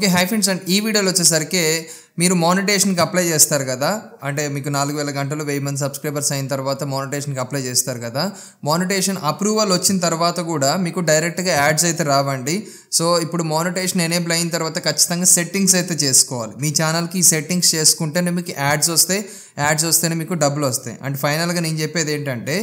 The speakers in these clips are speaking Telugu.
ఓకే హై ఫ్రెండ్స్, అండ్ ఈ వీడియోలో వచ్చేసరికి మీరు మానిటైజేషన్కి అప్లై చేస్తారు కదా, అంటే మీకు 4000 గంటలు 1000 మంది సబ్స్క్రైబర్స్ అయిన తర్వాత మానిటైజేషన్కి అప్లై చేస్తారు కదా. మానిటైజేషన్ అప్రూవల్ వచ్చిన తర్వాత కూడా మీకు డైరెక్ట్గా యాడ్స్ అయితే రావండి. సో ఇప్పుడు మానిటైజేషన్ ఎనేబుల్ అయిన తర్వాత ఖచ్చితంగా సెట్టింగ్స్ అయితే చేసుకోవాలి. మీ ఛానల్కి ఈ సెట్టింగ్స్ చేసుకుంటేనే మీకు యాడ్స్ వస్తాయి. యాడ్స్ వస్తేనే మీకు డబ్బులు వస్తాయి. అండ్ ఫైనల్గా నేను చెప్పేది ఏంటంటే,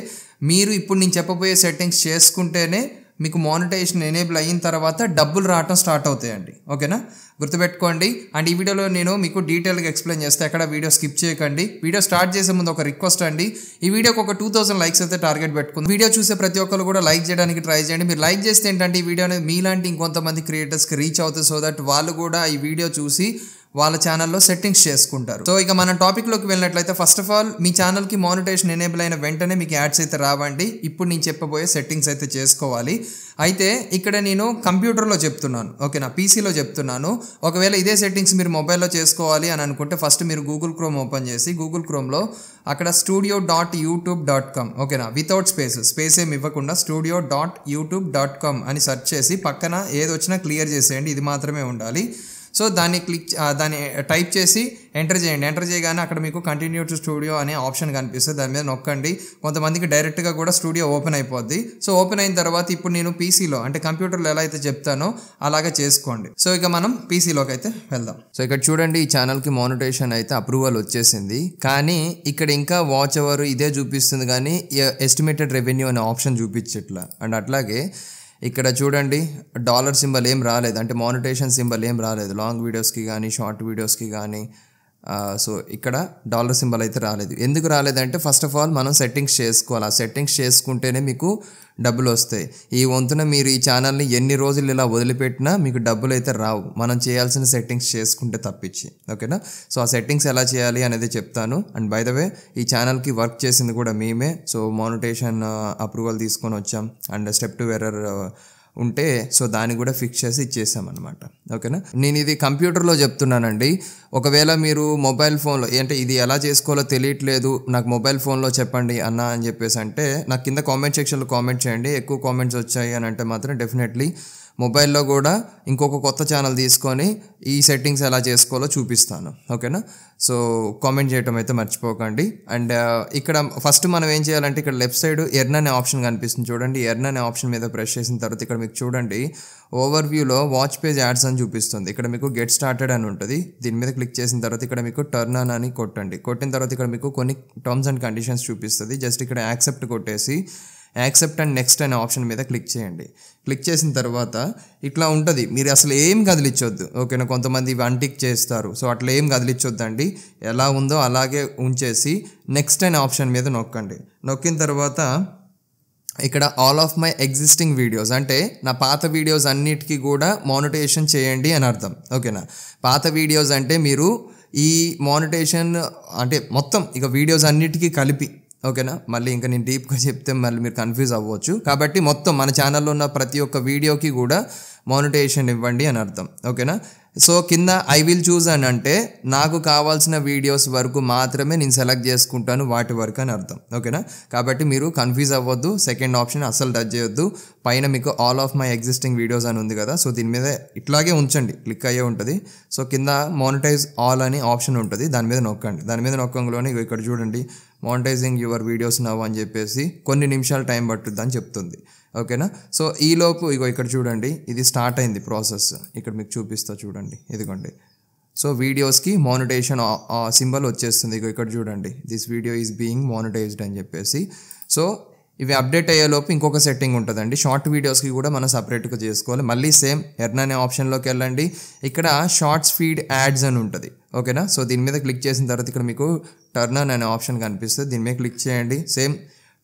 మీరు ఇప్పుడు నేను చెప్పబోయే సెట్టింగ్స్ చేసుకుంటేనే మీకు మానిటైజేషన్ ఎనేబుల్ అయిన తర్వాత డబ్బులు రావటం స్టార్ట్ అవుతాయండి. ఓకేనా, గుర్తుపెట్టుకోండి. అండ్ ఈ వీడియోలో నేను మీకు డీటెయిల్గా ఎక్స్ప్లెయిన్ చేస్తే ఎక్కడ వీడియో స్కిప్ చేయకండి. వీడియో స్టార్ట్ చేసే ముందు ఒక రిక్వెస్ట్ అండి, ఈ వీడియోకి ఒక 2000 లైక్స్ అయితే టార్గెట్ పెట్టుకుంది. వీడియో చూసే ప్రతి ఒక్కరు కూడా లైక్ చేయడానికి ట్రై చేయండి. మీరు లైక్ చేస్తే ఏంటంటే ఈ వీడియో అనేది మీలాంటి ఇంకొంతమంది క్రియేటర్స్కి రీచ్ అవుతుంది. సో దట్ వాళ్ళు కూడా ఈ వీడియో చూసి వాళ్ళ ఛానల్లో సెట్టింగ్స్ చేసుకుంటారు. సో ఇక మన టాపిక్లోకి వెళ్ళినట్లయితే, ఫస్ట్ ఆఫ్ ఆల్ మీ ఛానల్కి మానిటైజేషన్ ఎనేబుల్ అయిన వెంటనే మీకు యాడ్స్ అయితే రావండి. ఇప్పుడు నేను చెప్పబోయే సెట్టింగ్స్ అయితే చేసుకోవాలి. అయితే ఇక్కడ నేను కంప్యూటర్లో చెప్తున్నాను, ఓకేనా, పీసీలో చెప్తున్నాను. ఒకవేళ ఇదే సెట్టింగ్స్ మీరు మొబైల్లో చేసుకోవాలి అని అనుకుంటే ఫస్ట్ మీరు గూగుల్ క్రోమ్ ఓపెన్ చేసి గూగుల్ క్రోమ్లో అక్కడ studio.youtube.com, ఓకేనా, వితౌట్ స్పేస్ ఏమి ఇవ్వకుండా studio.youtube.com అని సెర్చ్ చేసి పక్కన ఏది వచ్చినా క్లియర్ చేసేయండి. ఇది మాత్రమే ఉండాలి. సో దాన్ని దాన్ని టైప్ చేసి ఎంటర్ చేయండి. ఎంటర్ చేయగానే అక్కడ మీకు కంటిన్యూ టు స్టూడియో అనే ఆప్షన్ కనిపిస్తుంది. దాని మీద నొక్కండి. కొంతమందికి డైరెక్ట్గా కూడా స్టూడియో ఓపెన్ అయిపోద్ది. సో ఓపెన్ అయిన తర్వాత ఇప్పుడు నేను పీసీలో అంటే కంప్యూటర్లో ఎలా అయితే చెప్తానో అలాగే చేసుకోండి. సో ఇక మనం పీసీలోకి అయితే వెళ్దాం. సో ఇక్కడ చూడండి, ఈ ఛానల్కి మానిటైజేషన్ అయితే అప్రూవల్ వచ్చేసింది. కానీ ఇక్కడ ఇంకా వాచ్ అవర్ ఇదే చూపిస్తుంది, కానీ ఎస్టిమేటెడ్ రెవెన్యూ అనే ఆప్షన్ చూపించట్లా. అండ్ అట్లాగే ఇక్కడ చూడండి, డాలర్ సింబల్ ఏం రాలేదు, అంటే మానిటైజేషన్ సింబల్ ఏం రాలేదు లాంగ్ వీడియోస్కి కానీ షార్ట్ వీడియోస్కి కానీ. సో ఇక్కడ డాలర్ సింబల్ అయితే రాలేదు. ఎందుకు రాలేదంటే ఫస్ట్ ఆఫ్ ఆల్ మనం సెట్టింగ్స్ చేసుకోవాలి. ఆ సెట్టింగ్స్ చేసుకుంటేనే మీకు డబ్బులు వస్తాయి. ఈ వంతున మీరు ఈ ఛానల్ని ఎన్ని రోజులు ఇలా వదిలిపెట్టినా మీకు డబ్బులు అయితే రావు, మనం చేయాల్సిన సెట్టింగ్స్ చేసుకుంటే తప్పించి. ఓకేనా, సో ఆ సెట్టింగ్స్ ఎలా చేయాలి అనేది చెప్తాను. అండ్ బై ద వే ఈ ఛానల్కి వర్క్ చేసింది కూడా మేమే. సో మానిటైజేషన్ అప్రూవల్ తీసుకొని వచ్చాం. అండ్ స్టెప్ టు ఎర్రర్ ఉంటే సో దాన్ని కూడా ఫిక్స్ చేసి ఇచ్చేసామన్నమాట. ఓకేనా, నేను ఇది కంప్యూటర్లో చెప్తున్నానండి. ఒకవేళ మీరు మొబైల్ ఫోన్లో అంటే ఇది ఎలా చేసుకోవాలో తెలియట్లేదు, నాకు మొబైల్ ఫోన్లో చెప్పండి అన్న అని చెప్పేసి అంటే నాకు కింద కామెంట్ సెక్షన్లో కామెంట్ చేయండి. ఎక్కువ కామెంట్స్ వచ్చాయి అని అంటే మాత్రం డెఫినెట్లీ మొబైల్లో కూడా ఇంకొక కొత్త ఛానల్ తీసుకొని ఈ సెట్టింగ్స్ ఎలా చేసుకోవాలో చూపిస్తాను. ఓకేనా, సో కామెంట్ చేయటం అయితే మర్చిపోకండి. అండ్ ఇక్కడ ఫస్ట్ మనం ఏం చేయాలంటే, ఇక్కడ లెఫ్ట్ సైడ్ ఎర్న్ అనే ఆప్షన్ కనిపిస్తుంది చూడండి. ఎర్న్ అనే ఆప్షన్ మీద ప్రెస్ చేసిన తర్వాత ఇక్కడ మీకు చూడండి ఓవర్వ్యూలో వాచ్ పేజ్ యాడ్స్ అని చూపిస్తుంది. ఇక్కడ మీకు గెట్ స్టార్టెడ్ అని ఉంటుంది. దీని మీద క్లిక్ చేసిన తర్వాత ఇక్కడ మీకు టర్న్ ఆన్ అని కొట్టండి. కొట్టిన తర్వాత ఇక్కడ మీకు కొన్ని టర్మ్స్ అండ్ కండిషన్స్ చూపిస్తుంది. జస్ట్ ఇక్కడ యాక్సెప్ట్ కొట్టేసి యాక్సెప్ట్ అండ్ నెక్స్ట్ అనే ఆప్షన్ మీద క్లిక్ చేయండి. క్లిక్ చేసిన తర్వాత ఇట్లా ఉంటుంది. మీరు అసలు ఏం కదిలించొద్దు. ఓకేనా, కొంతమంది అన్టిక్ చేస్తారు. సో అట్లా ఏం కదిలించొద్దండి. ఎలా ఉందో అలాగే ఉంచేసి నెక్స్ట్ అనే ఆప్షన్ మీద నొక్కండి. నొక్కిన తర్వాత ఇక్కడ all of my existing videos, అంటే నా పాత వీడియోస్ అన్నిటికీ కూడా మానిటైజేషన్ చేయండి అని అర్థం. ఓకేనా, పాత వీడియోస్ అంటే మీరు ఈ మానిటైజేషన్ అంటే మొత్తం ఇక వీడియోస్ అన్నిటికీ కలిపి. ఓకేనా, మళ్ళీ ఇంకా నేను డీప్గా చెప్తే మళ్ళీ మీరు కన్ఫ్యూజ్ అవ్వచ్చు. కాబట్టి మొత్తం మన ఛానల్లో ఉన్న ప్రతి ఒక్క వీడియోకి కూడా మానిటైజేషన్ ఇవ్వండి అని అర్థం. ఓకేనా, సో కింద ఐ విల్ చూజ్ అని అంటే నాకు కావాల్సిన వీడియోస్ వరకు మాత్రమే నేను సెలెక్ట్ చేసుకుంటాను, వాటి వరకు అని అర్థం. ఓకేనా, కాబట్టి మీరు కన్ఫ్యూజ్ అవ్వద్దు. సెకండ్ ఆప్షన్ అస్సలు టచ్ చేయొద్దు. పైన మీకు all of my existing videos అని ఉంది కదా, సో దీని మీద ఇట్లాగే ఉంచండి, క్లిక్ అయ్యే ఉంటుంది. సో కింద మానిటైజ్ ఆల్ అని ఆప్షన్ ఉంటుంది, దాని మీద నొక్కండి. దాని మీద నొక్కంలోనే ఇక్కడ చూడండి మానిటైజింగ్ యువర్ వీడియోస్ నవ్ అని చెప్పేసి కొన్ని నిమిషాలు టైం పట్టుద్ది అని చెప్తుంది. ఓకేనా, సో ఈలోపు ఇక్కడ చూడండి ఇది స్టార్ట్ అయింది ప్రాసెస్. ఇక్కడ మీకు చూపిస్తా చూడండి, ఇదిగోండి. సో వీడియోస్కి మానిటైజేషన్ సింబల్ వచ్చేస్తుంది. ఇక్కడ చూడండి this video is being monetised అని చెప్పేసి. సో ఇవి అప్డేట్ అయ్యేలోపు ఇంకొక సెట్టింగ్ ఉంటుందండి. షార్ట్ వీడియోస్కి కూడా మనం సపరేట్గా చేసుకోవాలి. మళ్ళీ సేమ్ ఎర్న్ అనే ఆప్షన్లోకి వెళ్ళండి. ఇక్కడ షార్ట్స్ ఫీడ్ యాడ్స్ అని ఉంటుంది. ఓకేనా, సో దీని మీద క్లిక్ చేసిన తర్వాత ఇక్కడ మీకు టర్న్ ఆన్ అనే ఆప్షన్ కనిపిస్తుంది. దీని మీద క్లిక్ చేయండి. సేమ్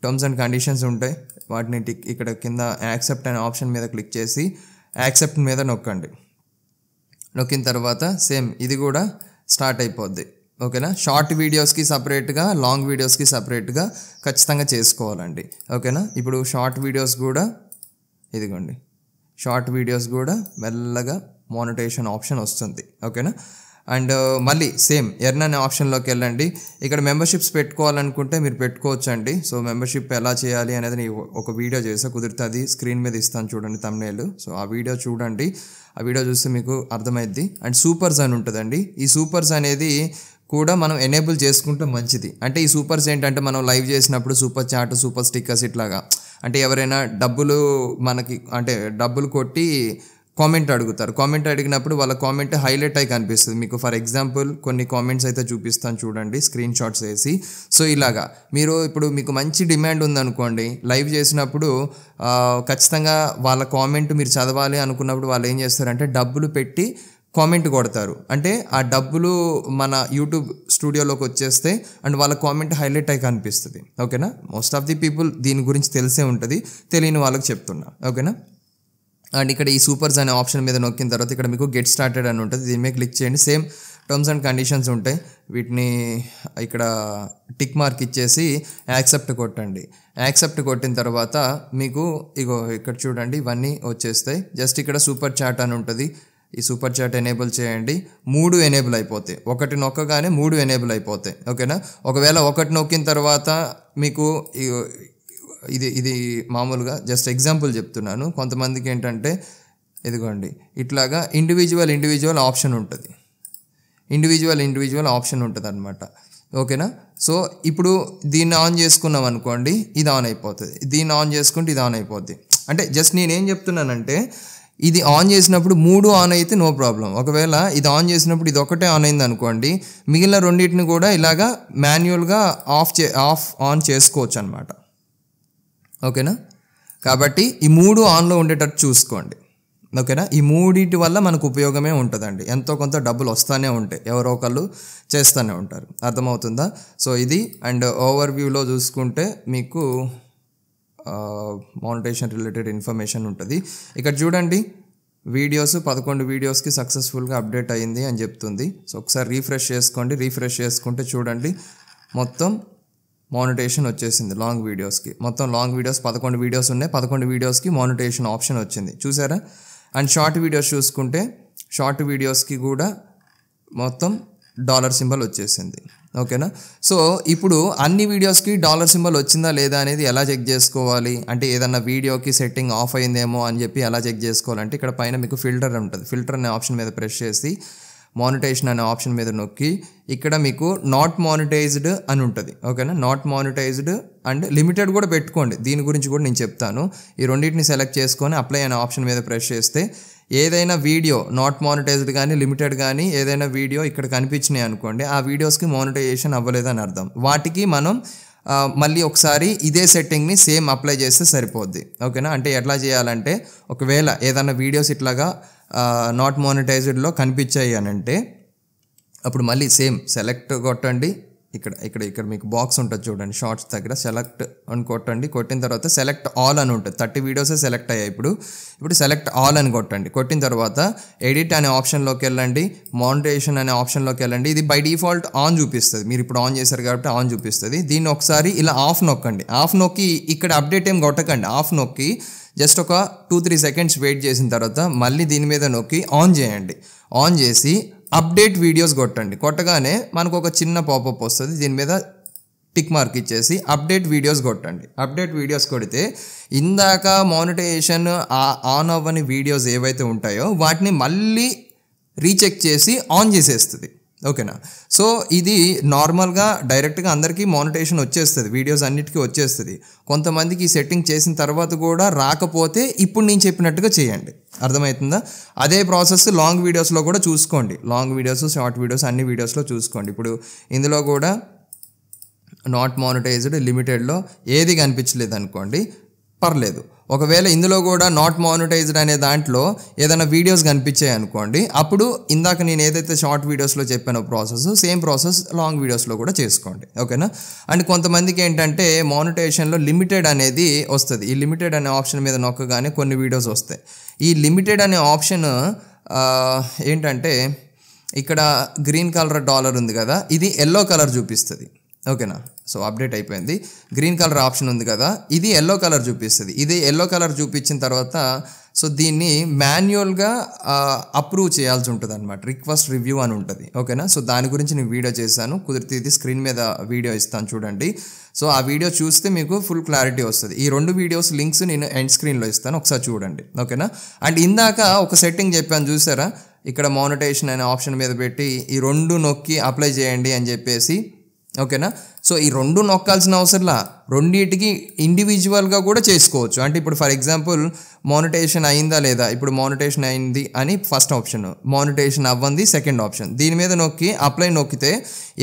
టర్మ్స్ అండ్ కండిషన్స్ ఉంటాయి, వాటిని ఇక్కడ కింద యాక్సెప్ట్ అనే ఆప్షన్ మీద క్లిక్ చేసి యాక్సెప్ట్ మీద నొక్కండి. నొక్కిన తర్వాత సేమ్ ఇది కూడా స్టార్ట్ అయిపోద్ది. ఓకేనా, షార్ట్ వీడియోస్కి సపరేట్గా లాంగ్ వీడియోస్కి సపరేట్గా ఖచ్చితంగా చేసుకోవాలండి. ఓకేనా, ఇప్పుడు షార్ట్ వీడియోస్ కూడా ఇదిగోండి, షార్ట్ వీడియోస్ కూడా మెల్లగా మానిటైజేషన్ ఆప్షన్ వస్తుంది. ఓకేనా, అండ్ మళ్ళీ సేమ్ ఎర్న్ అనే ఆప్షన్లోకి వెళ్ళండి. ఇక్కడ మెంబర్షిప్స్ పెట్టుకోవాలనుకుంటే మీరు పెట్టుకోవచ్చు అండి. సో మెంబర్షిప్ ఎలా చేయాలి అనేది నేను ఒక వీడియో చేసా, కుదిరితే అది స్క్రీన్ మీద ఇస్తాను చూడండి తమ్నేల్. సో ఆ వీడియో చూడండి, ఆ వీడియో చూస్తే మీకు అర్థమైద్ది. అండ్ సూపర్స్ అని ఉంటుందండి. ఈ సూపర్స్ అనేది కూడా మనం ఎనేబుల్ చేసుకుంటే మంచిది. అంటే ఈ సూపర్స్ ఏంటంటే మనం లైవ్ చేసినప్పుడు సూపర్ చాట్, సూపర్ స్టిక్కర్స్ ఇట్లాగా, అంటే ఎవరైనా డబ్బులు కొట్టి కామెంట్ అడుగుతారు. కామెంట్ అడిగినప్పుడు వాళ్ళ కామెంట్ హైలైట్ అయి కనిపిస్తుంది మీకు. ఫర్ ఎగ్జాంపుల్ కొన్ని కామెంట్స్ అయితే చూపిస్తాను చూడండి, స్క్రీన్ షాట్స్ వేసి. సో ఇలాగా ఇప్పుడు మీకు మంచి డిమాండ్ ఉందనుకోండి, లైవ్ చేసినప్పుడు ఖచ్చితంగా వాళ్ళ కామెంట్ మీరు చదవాలి అనుకున్నప్పుడు వాళ్ళు ఏం చేస్తారంటే డబ్బులు పెట్టి కామెంట్ కొడతారు. అంటే ఆ డబ్బులు మన యూట్యూబ్ స్టూడియోలోకి వచ్చేస్తే అండ్ వాళ్ళ కామెంట్ హైలైట్ అయి కనిపిస్తుంది. ఓకేనా? మోస్ట్ ఆఫ్ ది పీపుల్ దీని గురించి తెలిసే ఉంటుంది, తెలియని వాళ్ళకి చెప్తున్నా. ఓకేనా? అండ్ ఇక్కడ ఈ సూపర్స్ అనే ఆప్షన్ మీద నొక్కిన తర్వాత ఇక్కడ మీకు గెట్ స్టార్టెడ్ అని ఉంటుంది. దీని మీద క్లిక్ చేయండి. సేమ్ టర్మ్స్ అండ్ కండిషన్స్ ఉంటాయి. వీటిని ఇక్కడ టిక్ మార్క్ ఇచ్చేసి యాక్సెప్ట్ కొట్టండి. యాక్సెప్ట్ కొట్టిన తర్వాత మీకు ఇక్కడ చూడండి ఇవన్నీ వచ్చేస్తాయి. జస్ట్ ఇక్కడ సూపర్ చాట్ అని ఉంటుంది. ఈ సూపర్ చాట్ ఎనేబుల్ చేయండి. 3 ఎనేబుల్ అయిపోతాయి. ఒకటి నొక్కగానే 3 ఎనేబుల్ అయిపోతాయి. ఓకేనా? ఒకవేళ ఒకటి నొక్కిన తర్వాత మీకు ఇది మామూలుగా జస్ట్ ఎగ్జాంపుల్ చెప్తున్నాను. కొంతమందికి ఏంటంటే ఇదిగోండి ఇట్లాగా ఇండివిజువల్ ఆప్షన్ ఉంటుంది. ఇండివిజువల్ ఆప్షన్ ఉంటుంది అనమాట. ఓకేనా? సో ఇప్పుడు దీన్ని ఆన్ చేసుకున్నాం అనుకోండి, ఇది ఆన్ అయిపోతుంది. దీన్ని ఆన్ చేసుకుంటే ఇది ఆన్ అయిపోద్ది. అంటే జస్ట్ నేనేం చెప్తున్నానంటే ఇది ఆన్ చేసినప్పుడు 3 ఆన్ అయితే నో ప్రాబ్లం. ఒకవేళ ఇది ఆన్ చేసినప్పుడు ఇది ఒకటే ఆన్ అయింది అనుకోండి, మిగిలిన రెండింటిని కూడా ఇలాగా మాన్యువల్గా ఆన్ చేసుకోవచ్చు అనమాట. ఓకేనా? కాబట్టి ఈ 3 ఆన్లో ఉండేటట్టు చూసుకోండి. ఓకేనా? ఈ 3 వల్ల మనకు ఉపయోగమే ఉంటుందండి. ఎంతో కొంత డబ్బులు వస్తూనే ఉంటాయి, ఎవరో ఒకళ్ళు చేస్తూనే ఉంటారు. అర్థమవుతుందా? సో ఇది అండ్ ఓవర్ వ్యూలో చూసుకుంటే మీకు మానిటైజేషన్ రిలేటెడ్ ఇన్ఫర్మేషన్ ఉంటుంది. ఇక్కడ చూడండి 11 వీడియోస్కి సక్సెస్ఫుల్గా అప్డేట్ అయ్యింది అని చెప్తుంది. సో ఒకసారి రీఫ్రెష్ చేసుకోండి. రీఫ్రెష్ చేసుకుంటే చూడండి మొత్తం మానిటైజేషన్ వచ్చేసింది లాంగ్ వీడియోస్కి. మొత్తం లాంగ్ వీడియోస్ 11 వీడియోస్ ఉన్నాయి. 11 వీడియోస్కి మానిటైజేషన్ ఆప్షన్ వచ్చింది, చూసారా? అండ్ షార్ట్ వీడియోస్ చూసుకుంటే షార్ట్ వీడియోస్కి కూడా మొత్తం డాలర్ సింబల్ వచ్చేసింది. ఓకేనా? సో ఇప్పుడు అన్ని వీడియోస్కి డాలర్ సింబల్ వచ్చిందా లేదా అనేది ఎలా చెక్ చేసుకోవాలి అంటే ఏదన్నా వీడియోకి సెట్టింగ్ ఆఫ్ అయిందేమో అని చెప్పి ఎలా చెక్ చేసుకోవాలంటే ఇక్కడ పైన మీకు ఫిల్టర్ ఉంటుంది. ఫిల్టర్ అనే ఆప్షన్ మీద ప్రెస్ చేసి మానిటైజేషన్ అనే ఆప్షన్ మీద నొక్కి ఇక్కడ మీకు నాట్ మానిటైజ్డ్ అని ఉంటుంది. ఓకేనా? నాట్ మానిటైజ్డ్ అండ్ లిమిటెడ్ కూడా పెట్టుకోండి. దీని గురించి కూడా నేను చెప్తాను. ఈ రెండింటిని సెలెక్ట్ చేసుకొని అప్లై అనే ఆప్షన్ మీద ప్రెస్ చేస్తే ఏదైనా వీడియో నాట్ మానిటైజ్డ్ కానీ లిమిటెడ్ కానీ ఏదైనా వీడియో ఇక్కడ కనిపించినాయి అనుకోండి, ఆ వీడియోస్కి మానిటైజేషన్ అవ్వలేదని అర్థం. వాటికి మనం మళ్ళీ ఒకసారి ఇదే సెట్టింగ్ని సేమ్ అప్లై చేస్తే సరిపోద్ది. ఓకేనా? అంటే ఎట్లా చేయాలంటే ఒకవేళ ఏదైనా వీడియోస్ ఇట్లాగా నాట్ మానిటైజ్డ్లో కనిపించాయి అని అంటే అప్పుడు మళ్ళీ సేమ్ సెలెక్ట్ కొట్టండి. ఇక్కడ మీకు బాక్స్ ఉంటుంది చూడండి, షార్ట్స్ దగ్గర సెలెక్ట్ అని కొట్టండి. కొట్టిన తర్వాత సెలెక్ట్ ఆల్ అని ఉంటుంది. 30 వీడియోసే సెలెక్ట్ అయ్యాయి. ఇప్పుడు సెలెక్ట్ ఆల్ అని కొట్టండి. కొట్టిన తర్వాత ఎడిట్ అనే ఆప్షన్లోకి వెళ్ళండి, మానిటైజేషన్ అనే ఆప్షన్లోకి వెళ్ళండి. ఇది బై డిఫాల్ట్ ఆన్ చూపిస్తుంది, మీరు ఇప్పుడు ఆన్ చేశారు కాబట్టి ఆన్ చూపిస్తుంది. దీన్ని ఒకసారి ఇలా ఆఫ్ నొక్కండి. ఆఫ్ నొక్కి ఇక్కడ అప్డేట్ ఏం కొట్టకండి. ఆఫ్ నొక్కి జస్ట్ ఒక 2-3 సెకండ్స్ వెయిట్ చేసిన తర్వాత మళ్ళీ దీని మీద నొక్కి ఆన్ చేయండి. ఆన్ చేసి అప్డేట్ వీడియోస్ కొట్టండి. కొట్టగానే మనకు ఒక చిన్న పాపప్ వస్తుంది. దీని మీద టిక్ మార్క్ ఇచ్చేసి అప్డేట్ వీడియోస్ కొట్టండి. అప్డేట్ వీడియోస్ కొడితే ఇందాక మానిటైజేషన్ ఆన్ అవ్వని వీడియోస్ ఏవైతే ఉంటాయో వాటిని మళ్ళీ రీచెక్ చేసి ఆన్ చేసేస్తుంది. ఓకేనా? సో ఇది నార్మల్గా డైరెక్ట్గా అందరికీ మానిటైజేషన్ వచ్చేస్తుంది, వీడియోస్ అన్నిటికీ వచ్చేస్తుంది. కొంతమందికి ఈ సెట్టింగ్ చేసిన తర్వాత కూడా రాకపోతే ఇప్పుడు నేను చెప్పినట్టుగా చేయండి. అర్థమవుతుందా? అదే ప్రాసెస్ లాంగ్ వీడియోస్లో కూడా చూసుకోండి. లాంగ్ వీడియోస్, షార్ట్ వీడియోస్ అన్ని వీడియోస్లో చూసుకోండి. ఇప్పుడు ఇందులో కూడా నాట్ మానిటైజ్డ్, లిమిటెడ్లో ఏది కనిపించలేదు అనుకోండి, పర్లేదు. ఒకవేళ ఇందులో కూడా నాట్ మానిటైజ్డ్ అనే దాంట్లో ఏదైనా వీడియోస్ కనిపించాయి అనుకోండి, అప్పుడు ఇందాక నేను ఏదైతే షార్ట్ వీడియోస్లో చెప్పానో సేమ్ ప్రాసెస్ లాంగ్ వీడియోస్లో కూడా చేసుకోండి. ఓకేనా? అండ్ కొంతమందికి ఏంటంటే మానిటైజేషన్లో లిమిటెడ్ అనేది వస్తుంది. ఈ లిమిటెడ్ అనే ఆప్షన్ మీద నొక్కగానే కొన్ని వీడియోస్ వస్తాయి. ఈ లిమిటెడ్ అనే ఆప్షన్ ఏంటంటే ఇక్కడ గ్రీన్ కలర్ డాలర్ ఉంది కదా, ఇది ఎల్లో కలర్ చూపిస్తుంది. ఓకేనా? సో అప్డేట్ అయిపోయింది. గ్రీన్ కలర్ ఆప్షన్ ఉంది కదా, ఇది ఎల్లో కలర్ చూపిస్తుంది. ఇది ఎల్లో కలర్ చూపించిన తర్వాత సో దీన్ని మాన్యువల్గా అప్రూవ్ చేయాల్సి ఉంటుంది అనమాట, రిక్వెస్ట్ రివ్యూ అని ఉంటుంది. ఓకేనా, సో దాని గురించి నేను వీడియో చేశాను, కుదిరితే ఇది స్క్రీన్ మీద వీడియో ఇస్తాను చూడండి. సో ఆ వీడియో చూస్తే మీకు ఫుల్ క్లారిటీ వస్తుంది. ఈ 2 వీడియోస్ లింక్స్ నేను ఎండ్ స్క్రీన్లో ఇస్తాను, ఒకసారి చూడండి. ఓకేనా, అండ్ ఇందాక ఒక సెట్టింగ్ చెప్పాను చూసారా, ఇక్కడ మానిటైజేషన్ అనే ఆప్షన్ మీద పెట్టి ఈ 2 నొక్కి అప్లై చేయండి అని చెప్పేసి. ఓకేనా, సో ఈ 2 నొక్కాల్సిన అవసరంలా, రెండింటికి ఇండివిజువల్గా కూడా చేసుకోవచ్చు. అంటే ఇప్పుడు ఫర్ ఎగ్జాంపుల్ మానిటైజేషన్ అయిందా లేదా, ఇప్పుడు మానిటైజేషన్ అయింది అని ఫస్ట్ ఆప్షన్, మానిటైజేషన్ అవ్వంది సెకండ్ ఆప్షన్. దీని మీద నొక్కి అప్లై నొక్కితే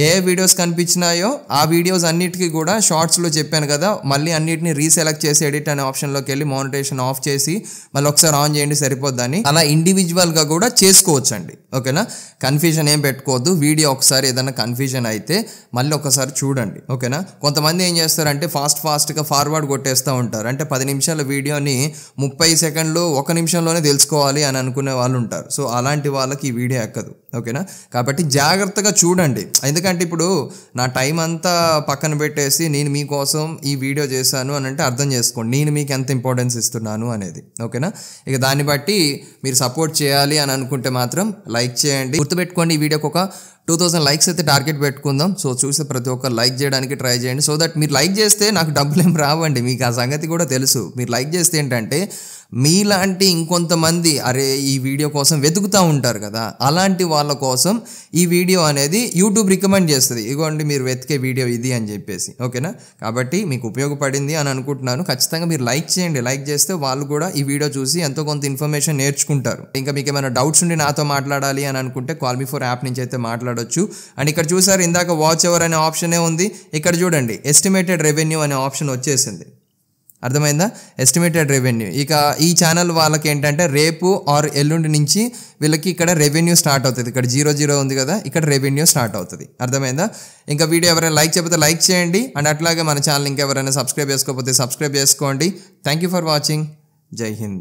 ఏ వీడియోస్ కనిపించినాయో ఆ వీడియోస్ అన్నిటికీ కూడా షార్ట్స్లో చెప్పాను కదా, మళ్ళీ అన్నిటిని రీసెలెక్ట్ చేసి ఎడిట్ అనే ఆప్షన్లోకి వెళ్ళి మానిటైజేషన్ ఆఫ్ చేసి మళ్ళీ ఒకసారి ఆన్ చేయండి సరిపోద్దని, అలా ఇండివిజువల్గా కూడా చేసుకోవచ్చు అండి. ఓకేనా, కన్ఫ్యూజన్ ఏం పెట్టుకోవద్దు. వీడియో ఒకసారి ఏదైనా కన్ఫ్యూజన్ అయితే మళ్ళీ ఒకసారి చూడండి. ఓకేనా, కొంతమంది ఏం చేస్తారంటే ఫాస్ట్గా ఫార్వర్డ్ కొట్టేస్తూ ఉంటారు. అంటే 10 నిమిషాల వీడియోని 30 సెకండ్లు 1 నిమిషంలోనే తెలుసుకోవాలి అని అనుకునే వాళ్ళు ఉంటారు. సో అలాంటి వాళ్ళకి ఈ వీడియో ఎక్కదు. ఓకేనా, కాబట్టి జాగ్రత్తగా చూడండి. ఎందుకంటే ఇప్పుడు నా టైం అంతా పక్కన పెట్టేసి నేను మీకోసం ఈ వీడియో చేశాను అని అంటే అర్థం చేసుకోండి నేను మీకు ఎంత ఇంపార్టెన్స్ ఇస్తున్నాను అనేది. ఓకేనా, ఇక దాన్ని బట్టి మీరు సపోర్ట్ చేయాలి అని అనుకుంటే మాత్రం లైక్ చేయండి. గుర్తుపెట్టుకోండి, ఈ వీడియోకి ఒక 2000 లైక్స్ అయితే టార్గెట్ పెట్టుకుందాం. సో చూస్తే ప్రతి ఒక్కరు లైక్ చేయడానికి ట్రై చేయండి. సో దట్ మీరు లైక్ చేస్తే నాకు డబ్బులు ఏం రావండి, మీకు ఆ సంగతి కూడా తెలుసు. మీరు లైక్ చేస్తే ఏంటంటే మీలాంటి ఇంకొంతమంది అరే ఈ వీడియో కోసం వెతుకుతూ ఉంటారు కదా, అలాంటి వాళ్ళ కోసం ఈ వీడియో అనేది యూట్యూబ్ రికమెండ్ చేస్తుంది, ఇగోండి మీరు వెతికే వీడియో ఇది అని చెప్పేసి. ఓకేనా, కాబట్టి మీకు ఉపయోగపడింది అని అనుకుంటున్నాను. ఖచ్చితంగా మీరు లైక్ చేయండి. లైక్ చేస్తే వాళ్ళు కూడా ఈ వీడియో చూసి ఎంతో కొంత ఇన్ఫర్మేషన్ నేర్చుకుంటారు. ఇంకా మీకు ఏమైనా డౌట్స్ ఉండి నాతో మాట్లాడాలి అని అనుకుంటే Call-Me4 యాప్ నుంచి అయితే మాట్లాడొచ్చు. అండ్ ఇక్కడ చూసారు ఇందాక వాచ్ అవర్ అనే ఆప్షనే ఉంది, ఇక్కడ చూడండి ఎస్టిమేటెడ్ రెవెన్యూ అనే ఆప్షన్ వచ్చేసింది. అర్థమైందా, ఎస్టిమేటెడ్ రెవెన్యూ. ఇక ఈ ఛానల్ వాళ్ళకి ఏంటంటే రేపు ఆర్ ఎల్లుండి నుంచి వీళ్ళకి ఇక్కడ రెవెన్యూ స్టార్ట్ అవుతుంది. ఇక్కడ 00 ఉంది కదా, ఇక్కడ రెవెన్యూ స్టార్ట్ అవుతుంది. అర్థమైందా, ఇంకా వీడియో ఎవరైనా లైక్ చేయకపోతే లైక్ చేయండి. అండ్ అట్లాగే మన ఛానల్ ఇంకెవరైనా సబ్స్క్రైబ్ చేసుకోకపోతే సబ్స్క్రైబ్ చేసుకోండి. Thank you for watching. జై హింద్.